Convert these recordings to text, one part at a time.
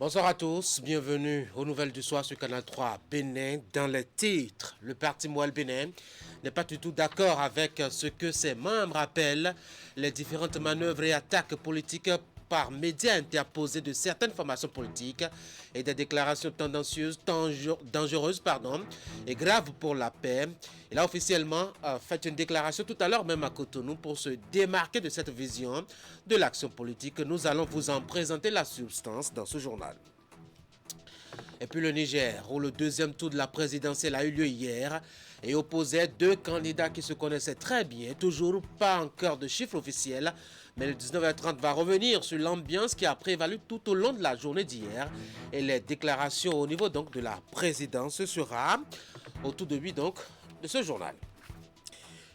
Bonsoir à tous, bienvenue aux nouvelles du soir sur Canal 3 Bénin. Dans les titres, le parti Moël Bénin n'est pas du tout d'accord avec ce que ses membres appellent les différentes manœuvres et attaques politiques par médias interposés de certaines formations politiques et des déclarations tendancieuses, dangereuses et graves pour la paix. Il a officiellement fait une déclaration tout à l'heure même à Cotonou pour se démarquer de cette vision de l'action politique. Nous allons vous en présenter la substance dans ce journal. Et puis le Niger, où le deuxième tour de la présidentielle a eu lieu hier et opposait deux candidats qui se connaissaient très bien, toujours pas encore de chiffres officiels, mais le 19h30 va revenir sur l'ambiance qui a prévalu tout au long de la journée d'hier et les déclarations au niveau donc de la présidence. Ce sera autour de lui donc de ce journal.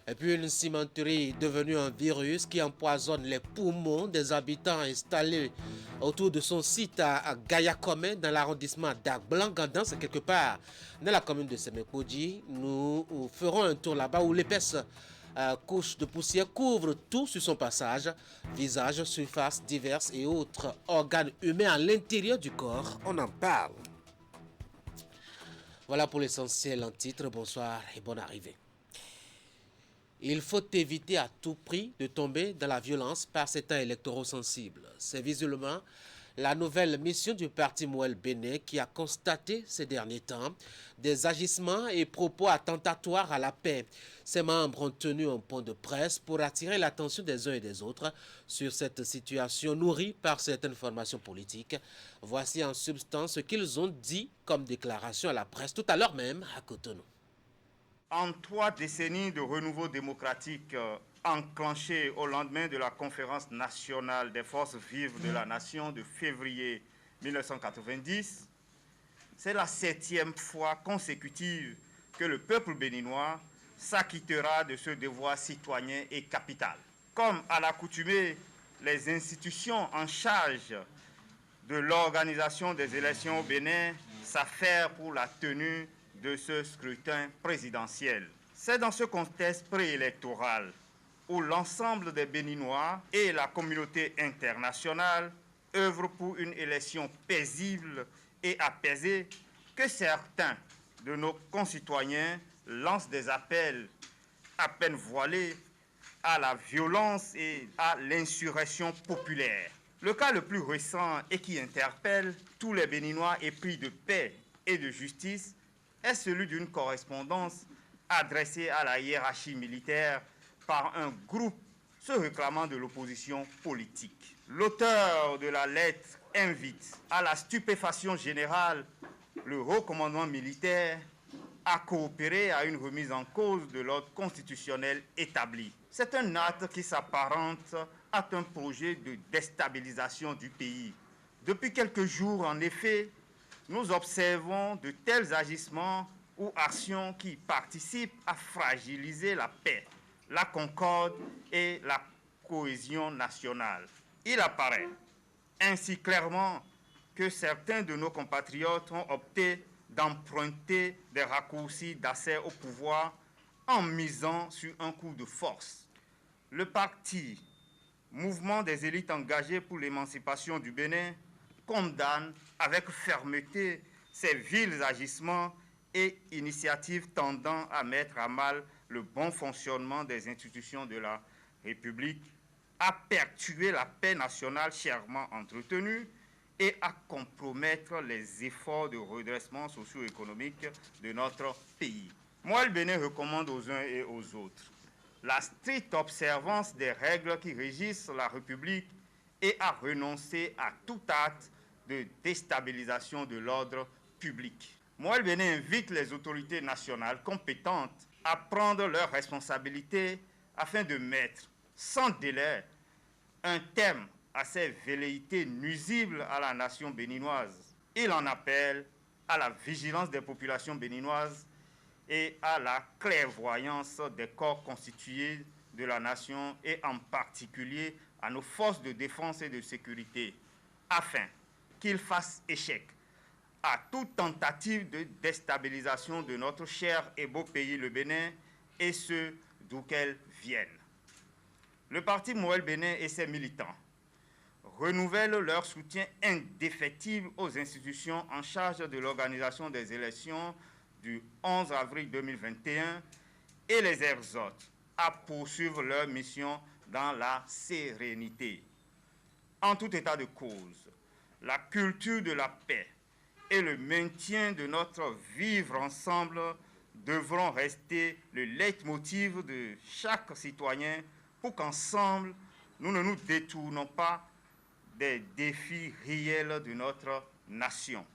Et puis une cimenterie devenue un virus qui empoisonne les poumons des habitants installés autour de son site à Gayakome dans l'arrondissement d'Agblangandans, c'est quelque part dans la commune de Semekoji. Nous ferons un tour là-bas où l'épaisse couche de poussière couvre tout sur son passage, visage, surface diverses et autres organes humains à l'intérieur du corps. On en parle. Voilà pour l'essentiel en titre. Bonsoir et bonne arrivée. Il faut éviter à tout prix de tomber dans la violence par ces temps électoraux sensibles. C'est visuellement la nouvelle mission du parti Moël Bénin qui a constaté ces derniers temps des agissements et propos attentatoires à la paix. Ses membres ont tenu un point de presse pour attirer l'attention des uns et des autres sur cette situation nourrie par certaines formations politiques. Voici en substance ce qu'ils ont dit comme déclaration à la presse tout à l'heure même à Cotonou. En 3 décennies de renouveau démocratique enclenché au lendemain de la conférence nationale des forces vives de la nation de février 1990, c'est la 7e fois consécutive que le peuple béninois s'acquittera de ce devoir citoyen et capital. Comme à l'accoutumée, les institutions en charge de l'organisation des élections au Bénin s'affairent pour la tenue de ce scrutin présidentiel. C'est dans ce contexte préélectoral où l'ensemble des Béninois et la communauté internationale œuvrent pour une élection paisible et apaisée que certains de nos concitoyens lancent des appels à peine voilés à la violence et à l'insurrection populaire. Le cas le plus récent et qui interpelle tous les Béninois épris de paix et de justice est celui d'une correspondance adressée à la hiérarchie militaire par un groupe se réclamant de l'opposition politique. L'auteur de la lettre invite à la stupéfaction générale le haut commandement militaire à coopérer à une remise en cause de l'ordre constitutionnel établi. C'est un acte qui s'apparente à un projet de déstabilisation du pays. Depuis quelques jours, en effet, nous observons de tels agissements ou actions qui participent à fragiliser la paix, la concorde et la cohésion nationale. Il apparaît ainsi clairement que certains de nos compatriotes ont opté d'emprunter des raccourcis d'accès au pouvoir en misant sur un coup de force. Le parti Mouvement des élites engagées pour l'émancipation du Bénin condamne avec fermeté ces vils agissements et initiatives tendant à mettre à mal le bon fonctionnement des institutions de la République, à perturber la paix nationale chèrement entretenue et à compromettre les efforts de redressement socio-économique de notre pays. Moi, le Bénin recommande aux uns et aux autres la stricte observance des règles qui régissent la République et à renoncer à tout acte de déstabilisation de l'ordre public. Moi, le Bénin invite les autorités nationales compétentes à prendre leurs responsabilités afin de mettre sans délai un terme à ces velléités nuisibles à la nation béninoise. Il en appelle à la vigilance des populations béninoises et à la clairvoyance des corps constitués de la nation et en particulier à nos forces de défense et de sécurité, afin qu'ils fassent échec à toute tentative de déstabilisation de notre cher et beau pays, le Bénin, et ce, d'où qu'elle vienne. Le parti Moël Bénin et ses militants renouvellent leur soutien indéfectible aux institutions en charge de l'organisation des élections du 11 avril 2021 et les exhortent à poursuivre leur mission dans la sérénité. En tout état de cause, la culture de la paix et le maintien de notre vivre ensemble devront rester le leitmotiv de chaque citoyen pour qu'ensemble, nous ne nous détournons pas des défis réels de notre nation.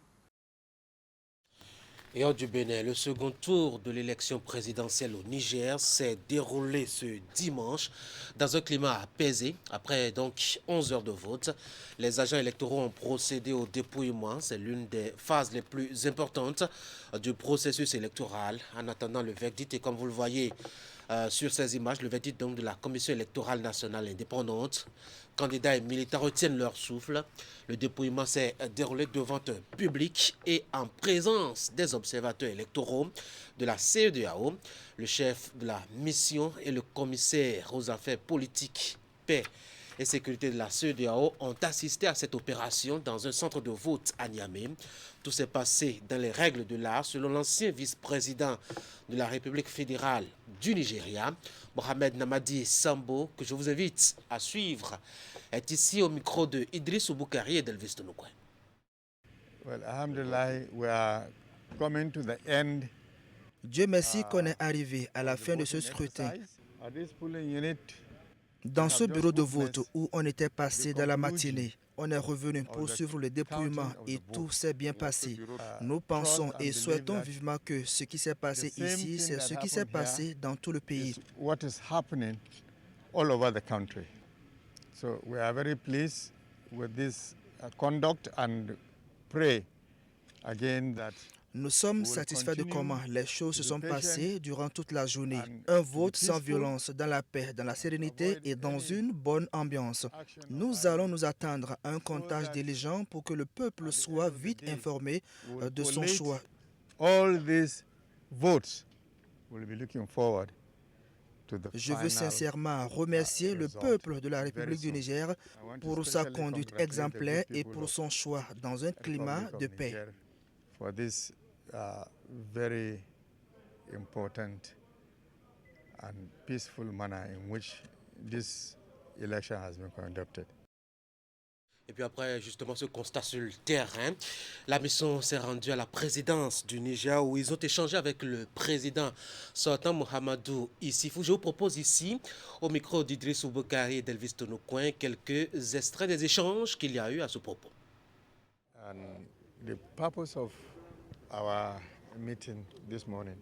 Et hors du Bénin, le second tour de l'élection présidentielle au Niger s'est déroulé ce dimanche dans un climat apaisé. Après donc 11 heures de vote, les agents électoraux ont procédé au dépouillement. C'est l'une des phases les plus importantes du processus électoral en attendant le verdict. Et comme vous le voyez sur ces images, le verdict donc de la Commission électorale nationale indépendante. Candidats et militants retiennent leur souffle. Le dépouillement s'est déroulé devant un public et en présence des observateurs électoraux de la CEDEAO. Le chef de la mission et le commissaire aux affaires politiques, paix et sécurité de la CEDEAO ont assisté à cette opération dans un centre de vote à Niamey. Tout s'est passé dans les règles de l'art selon l'ancien vice-président de la République fédérale du Nigeria, Mohamed Namadi Sambo, que je vous invite à suivre, est ici au micro de Idriss Ouboukari et d'Elvis Tonokwe. Well, alhamdulillah, we are coming to the end. Dieu merci qu'on est arrivé à la fin de ce scrutin. Dans ce bureau de vote où on était passé dans la matinée, on est revenu pour suivre le dépouillement et tout s'est bien passé. Nous pensons et souhaitons vivement que ce qui s'est passé ici, c'est ce qui s'est passé dans tout le pays. What is happening all over the country. So we are very pleased with this conduct and pray again that nous sommes satisfaits de comment les choses se sont passées durant toute la journée. Un vote sans violence, dans la paix, dans la sérénité et dans une bonne ambiance. Nous allons nous attendre à un comptage diligent pour que le peuple soit vite informé de son choix. All these votes will be looking forward. Je veux sincèrement remercier le peuple de la République du Niger pour sa conduite exemplaire et pour son choix dans un climat de paix. For this very important and peaceful manner in which this election has been conducted. Et puis après justement ce constat sur le terrain, la mission s'est rendue à la présidence du Niger où ils ont échangé avec le président sortant Mohamedou Issifou. Je vous propose ici, au micro d'Idriss Ouboukari et d'Elvis Tonokwe, quelques extraits des échanges qu'il y a eu à ce propos. And the purpose of our meeting this morning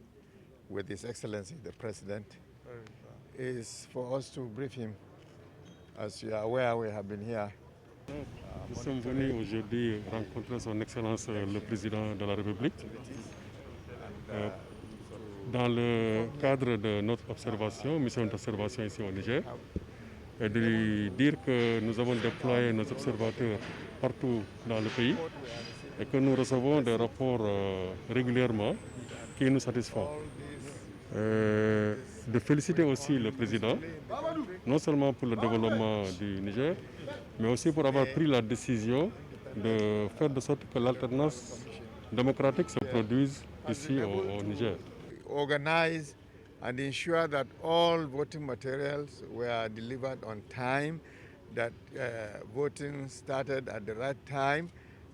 with His Excellency the President is for us to brief him. As you are aware, we have been here. Nous sommes venus aujourd'hui rencontrer son Excellence le Président de la République dans le cadre de notre observation, mission d'observation ici au Niger, et de lui dire que nous avons déployé nos observateurs partout dans le pays et que nous recevons des rapports régulièrement qui nous satisfont. De féliciter aussi le Président, non seulement pour le développement du Niger, mais aussi pour avoir pris la décision de faire de sorte que l'alternance démocratique se produise ici au Niger. Organize and ensure that all voting materials were delivered on time, that voting started at the right time,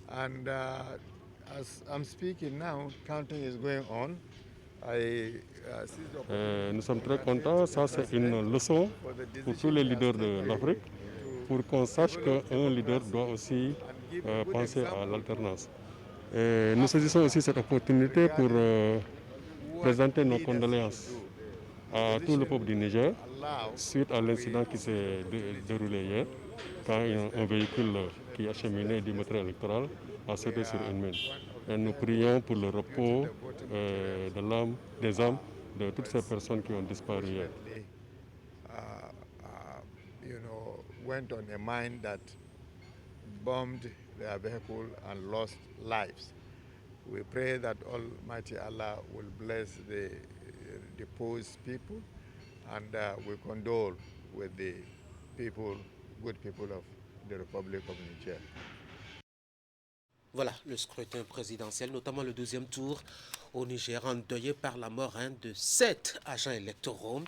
and as I'm speaking now, counting is going on. Nous sommes très contents, ça c'est une leçon pour tous les leaders de l'Afrique, pour qu'on sache qu'un leader doit aussi penser à l'alternance. Nous saisissons aussi cette opportunité pour présenter nos condoléances à tout le peuple du Niger suite à l'incident qui s'est déroulé hier, quand un véhicule qui acheminait du matériel électoral a sauté sur une mine. Et nous prions pour le repos des âmes de toutes ces personnes qui ont disparu hier. Went on a mine that bombed their vehicle and lost lives. We pray that Almighty Allah will bless the deposed people, and we condole with the people, good people of the Republic of Niger. Voilà le scrutin présidentiel, notamment le deuxième tour au Niger, endeuillé par la mort de 7 agents électoraux.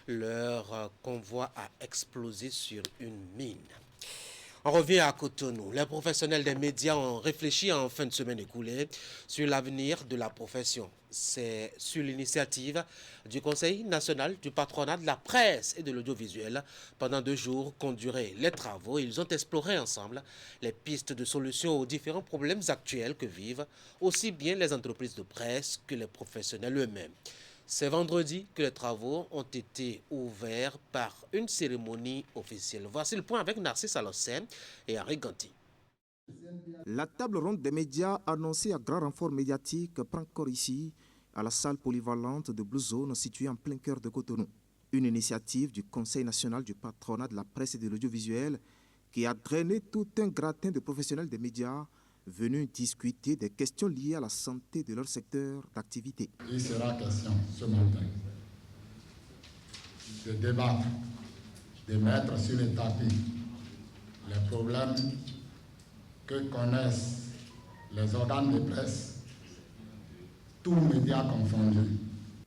Leur convoi a explosé sur une mine. On revient à Cotonou. Les professionnels des médias ont réfléchi en fin de semaine écoulée sur l'avenir de la profession. C'est sur l'initiative du Conseil national du patronat de la presse et de l'audiovisuel. Pendant 2 jours qu'ont duré les travaux, ils ont exploré ensemble les pistes de solutions aux différents problèmes actuels que vivent aussi bien les entreprises de presse que les professionnels eux-mêmes. C'est vendredi que les travaux ont été ouverts par une cérémonie officielle. Voici le point avec Narcisse Alossem et Henri Ganti. La table ronde des médias annoncée à grand renfort médiatique prend corps ici, à la salle polyvalente de Blue Zone située en plein cœur de Cotonou. Une initiative du Conseil national du patronat de la presse et de l'audiovisuel qui a drainé tout un gratin de professionnels des médias venus discuter des questions liées à la santé de leur secteur d'activité. Il sera question ce matin de débattre, de mettre sur le tapis les problèmes que connaissent les organes de presse, tous médias confondus.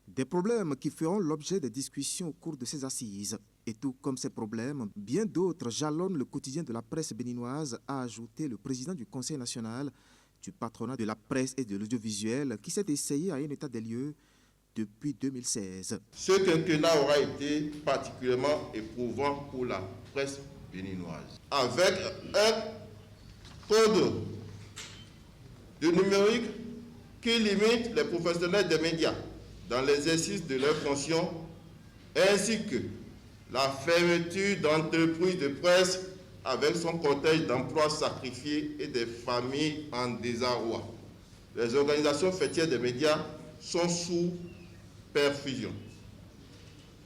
Des problèmes qui feront l'objet de discussions au cours de ces assises. Et tout comme ces problèmes, bien d'autres jalonnent le quotidien de la presse béninoise, a ajouté le président du Conseil national du patronat de la presse et de l'audiovisuel qui s'est essayé à un état des lieux depuis 2016. Ce quinquennat aura été particulièrement éprouvant pour la presse béninoise. Avec un code de numérique qui limite les professionnels des médias dans l'exercice de leurs fonctions, ainsi que la fermeture d'entreprises de presse avec son cortège d'emplois sacrifiés et des familles en désarroi. Les organisations faîtières des médias sont sous perfusion.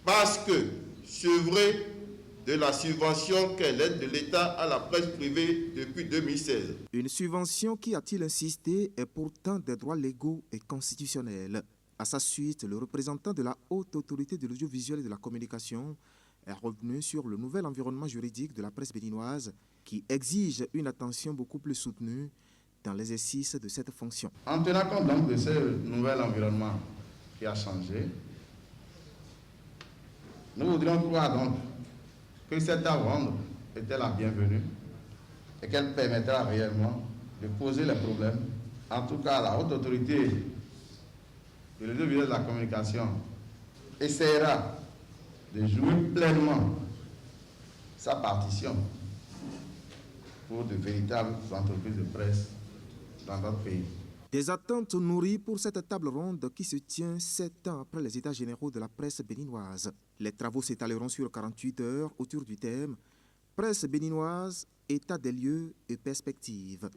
Parce que, sevrées de la subvention qu'est l'aide de l'État à la presse privée depuis 2016. Une subvention qui, a-t-il insisté, est pourtant des droits légaux et constitutionnels. À sa suite, le représentant de la haute autorité de l'audiovisuel et de la communication est revenu sur le nouvel environnement juridique de la presse béninoise qui exige une attention beaucoup plus soutenue dans l'exercice de cette fonction. En tenant compte donc de ce nouvel environnement qui a changé, nous voudrions croire donc que cette ronde était la bienvenue et qu'elle permettra réellement de poser les problèmes. En tout cas, la haute autorité de l'audiovisuel de la communication essaiera de jouer pleinement sa partition pour de véritables entreprises de presse dans notre pays. Des attentes nourries pour cette table ronde qui se tient 7 ans après les états généraux de la presse béninoise. Les travaux s'étaleront sur 48 heures autour du thème « Presse béninoise, état des lieux et perspectives ».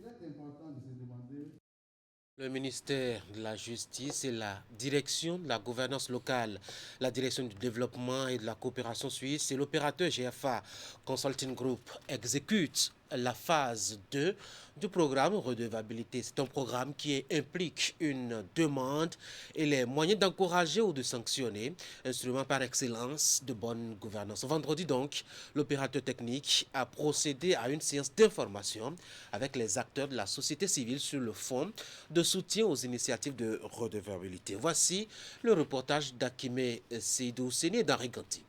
Le ministère de la Justice et la direction de la gouvernance locale, la direction du développement et de la coopération suisse et l'opérateur GFA Consulting Group exécutent la phase 2 du programme Redevabilité. C'est un programme qui implique une demande et les moyens d'encourager ou de sanctionner, instrument par excellence de bonne gouvernance. Vendredi donc, l'opérateur technique a procédé à une séance d'information avec les acteurs de la société civile sur le fonds de soutien aux initiatives de redevabilité. Voici le reportage d'Akime Seydou Séné et d'Henri Ganti.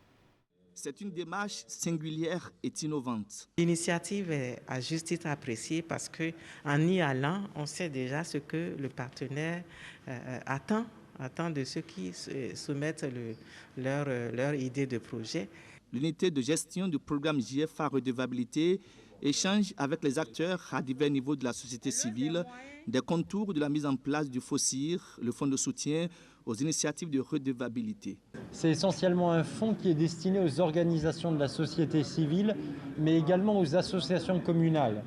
C'est une démarche singulière et innovante. L'initiative est à juste titre appréciée parce qu'en y allant, on sait déjà ce que le partenaire attend de ceux qui soumettent leur idée de projet. L'unité de gestion du programme GFA Redevabilité échange avec les acteurs à divers niveaux de la société civile des contours de la mise en place du FOSIR, le fonds de soutien aux initiatives de redevabilité. C'est essentiellement un fonds qui est destiné aux organisations de la société civile, mais également aux associations communales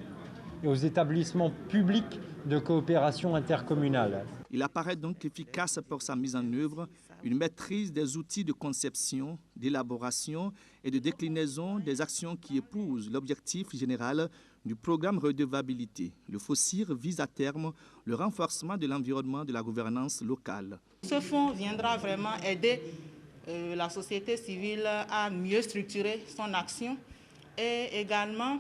et aux établissements publics de coopération intercommunale. Il apparaît donc efficace pour sa mise en œuvre, une maîtrise des outils de conception, d'élaboration et de déclinaison des actions qui épousent l'objectif général du programme Redevabilité. Le FOSIR vise à terme le renforcement de l'environnement de la gouvernance locale. Ce fonds viendra vraiment aider la société civile à mieux structurer son action et également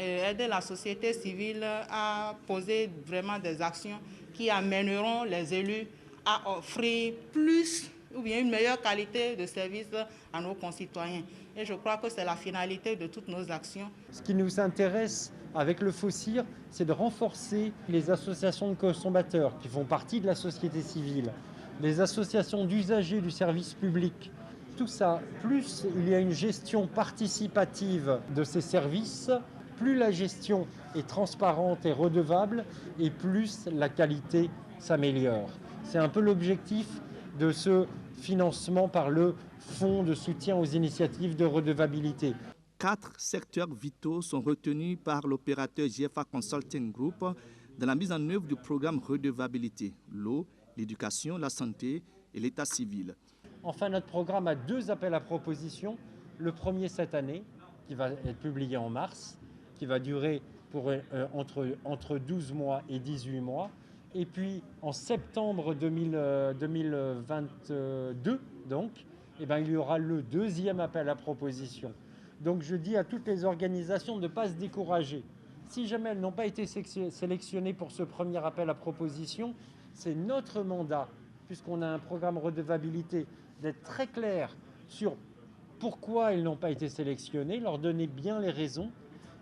aider la société civile à poser vraiment des actions qui amèneront les élus à offrir plus ou bien une meilleure qualité de service à nos concitoyens. Et je crois que c'est la finalité de toutes nos actions. Ce qui nous intéresse avec le FOCIR, c'est de renforcer les associations de consommateurs qui font partie de la société civile, les associations d'usagers du service public. Tout ça, plus il y a une gestion participative de ces services, plus la gestion est transparente et redevable et plus la qualité s'améliore. C'est un peu l'objectif de ce financement par le Fonds de soutien aux initiatives de redevabilité. 4 secteurs vitaux sont retenus par l'opérateur GFA Consulting Group dans la mise en œuvre du programme redevabilité: l'eau, l'éducation, la santé et l'état civil. Enfin, notre programme a 2 appels à propositions. Le premier cette année, qui va être publié en mars, qui va durer pour entre 12 mois et 18 mois. Et puis en septembre 2022, donc, il y aura le 2e appel à propositions. Donc je dis à toutes les organisations de ne pas se décourager. Si jamais elles n'ont pas été sélectionnées pour ce premier appel à propositions, c'est notre mandat, puisqu'on a un programme redevabilité, d'être très clair sur pourquoi elles n'ont pas été sélectionnées, leur donner bien les raisons.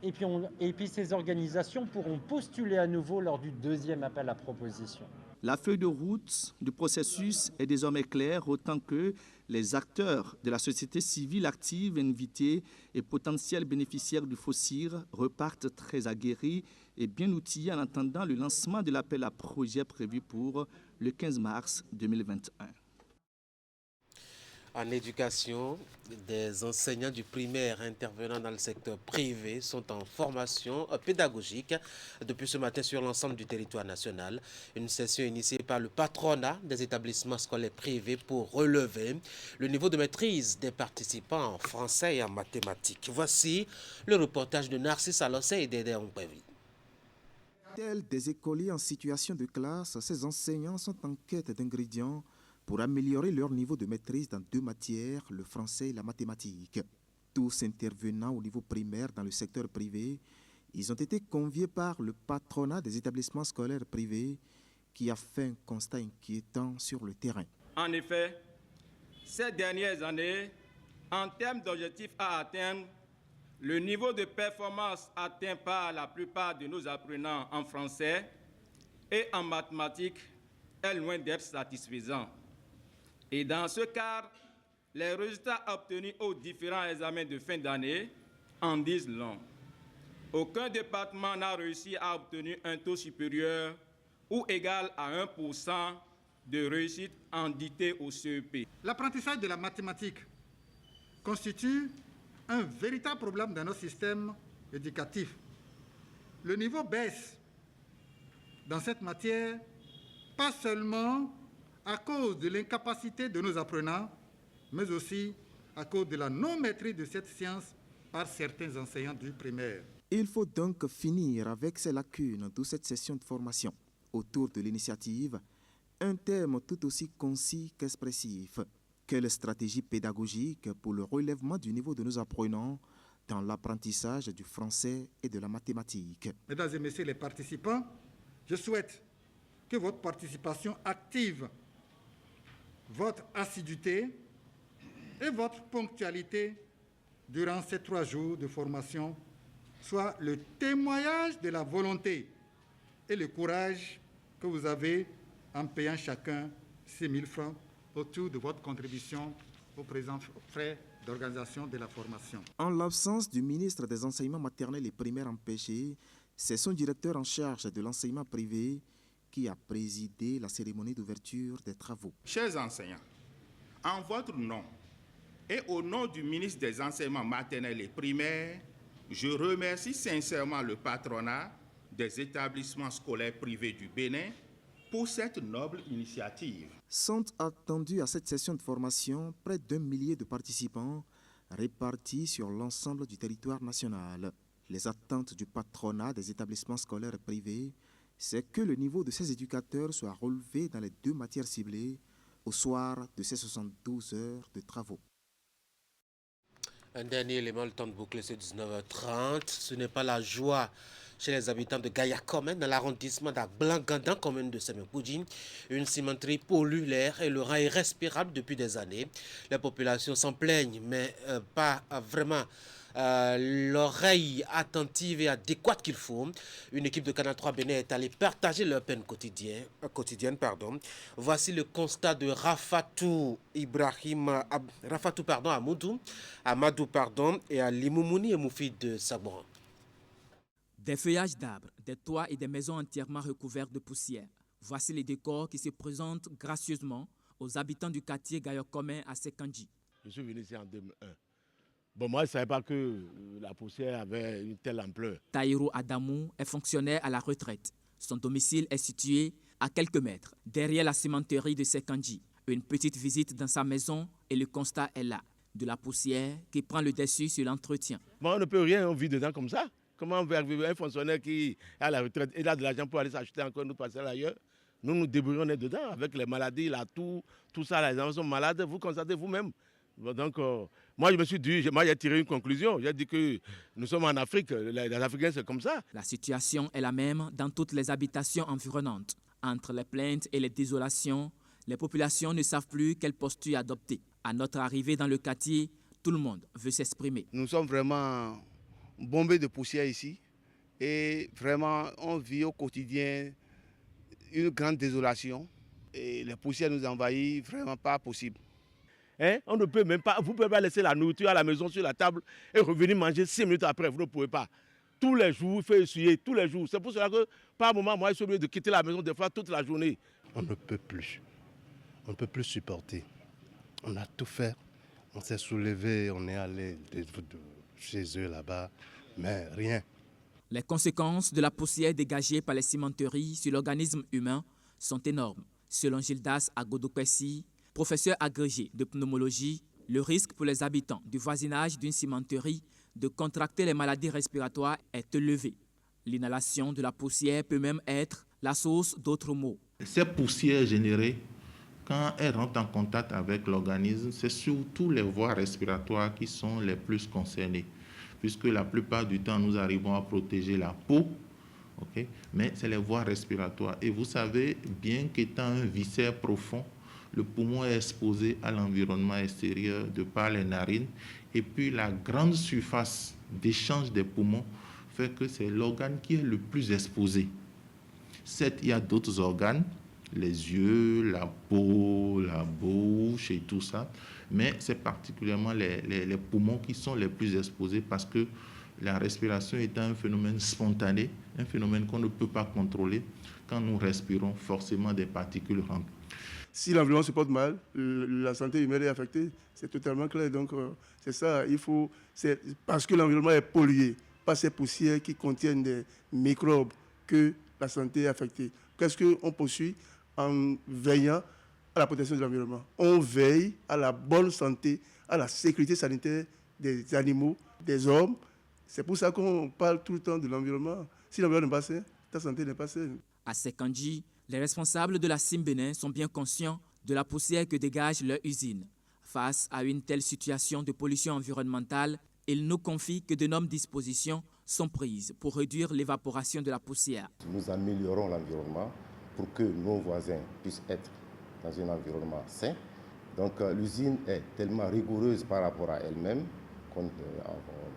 Et puis ces organisations pourront postuler à nouveau lors du 2e appel à proposition. La feuille de route du processus est désormais claire, autant que les acteurs de la société civile active, invités et potentiels bénéficiaires du FOCIR repartent très aguerris et bien outillés en attendant le lancement de l'appel à projet prévu pour le 15 mars 2021. En éducation, des enseignants du primaire intervenant dans le secteur privé sont en formation pédagogique depuis ce matin sur l'ensemble du territoire national. Une session initiée par le patronat des établissements scolaires privés pour relever le niveau de maîtrise des participants en français et en mathématiques. Voici le reportage de Narcisse Alossé et d'Eder Ompévi. Tels des écoliers en situation de classe, ces enseignants sont en quête d'ingrédients pour améliorer leur niveau de maîtrise dans 2 matières, le français et la mathématique. Tous intervenant au niveau primaire dans le secteur privé, ils ont été conviés par le patronat des établissements scolaires privés qui a fait un constat inquiétant sur le terrain. En effet, ces dernières années, en termes d'objectifs à atteindre, le niveau de performance atteint par la plupart de nos apprenants en français et en mathématiques est loin d'être satisfaisant. Et dans ce cadre, les résultats obtenus aux différents examens de fin d'année en disent long. Aucun département n'a réussi à obtenir un taux supérieur ou égal à 1% de réussite en dictée au CEP. L'apprentissage de la mathématique constitue un véritable problème dans notre système éducatif. Le niveau baisse dans cette matière, pas seulement à cause de l'incapacité de nos apprenants, mais aussi à cause de la non-maîtrise de cette science par certains enseignants du primaire. Il faut donc finir avec ces lacunes de cette session de formation. Autour de l'initiative, un thème tout aussi concis qu'expressif. Quelle stratégie pédagogique pour le relèvement du niveau de nos apprenants dans l'apprentissage du français et de la mathématique? Mesdames et messieurs les participants, je souhaite que votre participation active, votre assiduité et votre ponctualité durant ces 3 jours de formation soit le témoignage de la volonté et le courage que vous avez en payant chacun 6 000 francs autour de votre contribution aux présents frais d'organisation de la formation. En l'absence du ministre des enseignements maternels et primaires empêché, c'est son directeur en charge de l'enseignement privé qui a présidé la cérémonie d'ouverture des travaux. Chers enseignants, en votre nom et au nom du ministre des enseignements maternels et primaires, je remercie sincèrement le patronat des établissements scolaires privés du Bénin pour cette noble initiative. Sont attendus à cette session de formation près d'1 millier de participants répartis sur l'ensemble du territoire national. Les attentes du patronat des établissements scolaires privés, c'est que le niveau de ces éducateurs soit relevé dans les 2 matières ciblées au soir de ces 72 heures de travaux. Un dernier élément, le temps de boucler, c'est 19h30. Ce n'est pas la joie chez les habitants de Gaïa-Komen, dans l'arrondissement d'Agblangandan, commune de Semekoudjin. Une cimenterie pollue l'air et le rend irrespirable depuis des années. Les populations s'en plaignent, mais pas vraiment l'oreille attentive et adéquate qu'il faut. Une équipe de Canal 3 Bénin est allée partager leur peine quotidienne. Voici le constat de Amadou et à Limoumouni et Moufid de Sabouran. Des feuillages d'arbres, des toits et des maisons entièrement recouverts de poussière. Voici les décors qui se présentent gracieusement aux habitants du quartier Gaïa-Komen à Sekandji. Je suis venu ici en 2001. Bon, moi, je ne savais pas que la poussière avait une telle ampleur. Taïro Adamou est fonctionnaire à la retraite. Son domicile est situé à quelques mètres, derrière la cimenterie de Sekandji. Une petite visite dans sa maison et le constat est là. De la poussière qui prend le dessus sur l'entretien. Bon, on ne peut rien, on vit dedans comme ça. Comment on veut vivre un fonctionnaire qui est à la retraite et a de l'argent pour aller s'acheter encore nous passer ailleurs? Nous nous débrouillons, on est dedans avec les maladies, la toux, tout ça, les gens sont malades, vous constatez vous-même. Donc, moi, je me suis dit, j'ai tiré une conclusion. J'ai dit que nous sommes en Afrique, les Africains, c'est comme ça. La situation est la même dans toutes les habitations environnantes. Entre les plaintes et les désolations, les populations ne savent plus quelle posture adopter. À notre arrivée dans le quartier, tout le monde veut s'exprimer. Nous sommes vraiment bombés de poussière ici. Et vraiment, on vit au quotidien une grande désolation. Et les poussières nous envahissent, vraiment pas possible. Hein? On ne peut même pas, vous ne pouvez pas laisser la nourriture à la maison sur la table et revenir manger 6 minutes après, vous ne pouvez pas. Tous les jours, il faut essuyer, tous les jours. C'est pour cela que par moment, moi, je suis obligé de quitter la maison des fois toute la journée. On ne peut plus. On ne peut plus supporter. On a tout fait. On s'est soulevé, on est allé chez eux là-bas, mais rien. Les conséquences de la poussière dégagée par les cimenteries sur l'organisme humain sont énormes. Selon Gildas Agodopessi, professeur agrégé de pneumologie, le risque pour les habitants du voisinage d'une cimenterie de contracter les maladies respiratoires est élevé. L'inhalation de la poussière peut même être la source d'autres maux. Ces poussières générées, quand elles rentrent en contact avec l'organisme, c'est surtout les voies respiratoires qui sont les plus concernées, puisque la plupart du temps, nous arrivons à protéger la peau, okay? Mais c'est les voies respiratoires. Et vous savez, bien qu'étant un viscère profond, le poumon est exposé à l'environnement extérieur de par les narines. Et puis la grande surface d'échange des poumons fait que c'est l'organe qui est le plus exposé. Certes, il y a d'autres organes, les yeux, la peau, la bouche et tout ça, mais c'est particulièrement les poumons qui sont les plus exposés parce que la respiration étant un phénomène spontané, un phénomène qu'on ne peut pas contrôler, quand nous respirons, forcément des particules rentrent. Si l'environnement se porte mal, la santé humaine est affectée, c'est totalement clair. Donc c'est ça, c'est parce que l'environnement est pollué par ces poussières qui contiennent des microbes que la santé est affectée. Qu'est-ce qu'on poursuit en veillant à la protection de l'environnement? On veille à la bonne santé, à la sécurité sanitaire des animaux, des hommes. C'est pour ça qu'on parle tout le temps de l'environnement. Si l'environnement n'est pas sain, ta santé n'est pas saine. À Sekandji, les responsables de la CIM Bénin sont bien conscients de la poussière que dégage leur usine. Face à une telle situation de pollution environnementale, ils nous confient que d'énormes dispositions sont prises pour réduire l'évaporation de la poussière. Nous améliorons l'environnement pour que nos voisins puissent être dans un environnement sain. Donc l'usine est tellement rigoureuse par rapport à elle-même,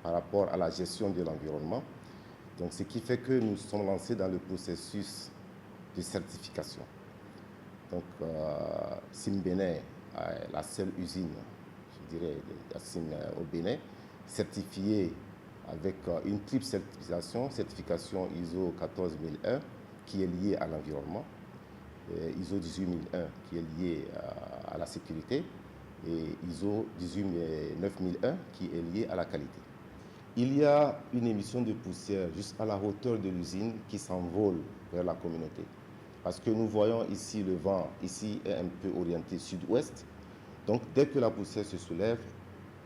par rapport à la gestion de l'environnement. Donc ce qui fait que nous sommes lancés dans le processus de certification. Donc, CIM Bénin est la seule usine, je dirais, de CIM au Bénin, certifiée avec une triple certification ISO 14001 qui est liée à l'environnement, ISO 18001 qui est liée à la sécurité et ISO 19001 qui est liée à la qualité. Il y a une émission de poussière juste à la hauteur de l'usine qui s'envole vers la communauté. Parce que nous voyons ici le vent, ici est un peu orienté sud-ouest. Donc dès que la poussière se soulève,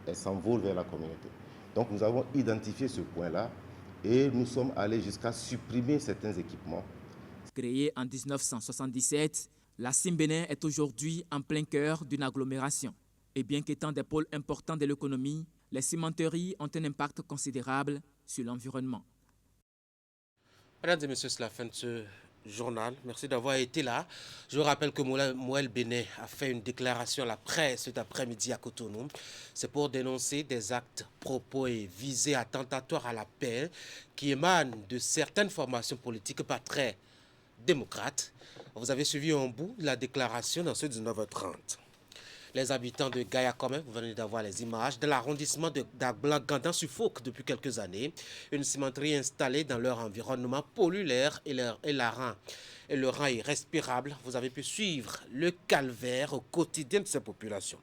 elle s'envole vers la communauté. Donc nous avons identifié ce point-là et nous sommes allés jusqu'à supprimer certains équipements. Créée en 1977, la CIM Bénin est aujourd'hui en plein cœur d'une agglomération. Et bien qu'étant des pôles importants de l'économie, les cimenteries ont un impact considérable sur l'environnement. Mesdames et messieurs, c'est la fin de ce journal. Merci d'avoir été là. Je vous rappelle que Moël Bénin a fait une déclaration à la presse cet après-midi à Cotonou. C'est pour dénoncer des actes, propos et visées attentatoires à la paix qui émanent de certaines formations politiques pas très démocrates. Vous avez suivi en bout la déclaration dans ce 19h30. Les habitants de Gaïa-Comé, vous venez d'avoir les images, de l'arrondissement d'Aglan-Gandan suffoquent depuis quelques années. Une cimenterie installée dans leur environnement pollue l'air et le rend irrespirable. Vous avez pu suivre le calvaire au quotidien de ces populations.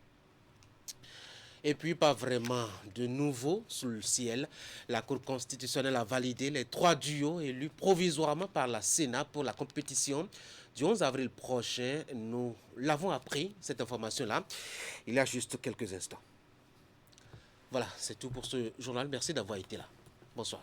Et puis, pas vraiment de nouveau sous le ciel. La Cour constitutionnelle a validé les 3 duos élus provisoirement par la Sénat pour la compétition du 11 avril prochain. Nous l'avons appris, cette information-là, il y a juste quelques instants. Voilà, c'est tout pour ce journal. Merci d'avoir été là. Bonsoir.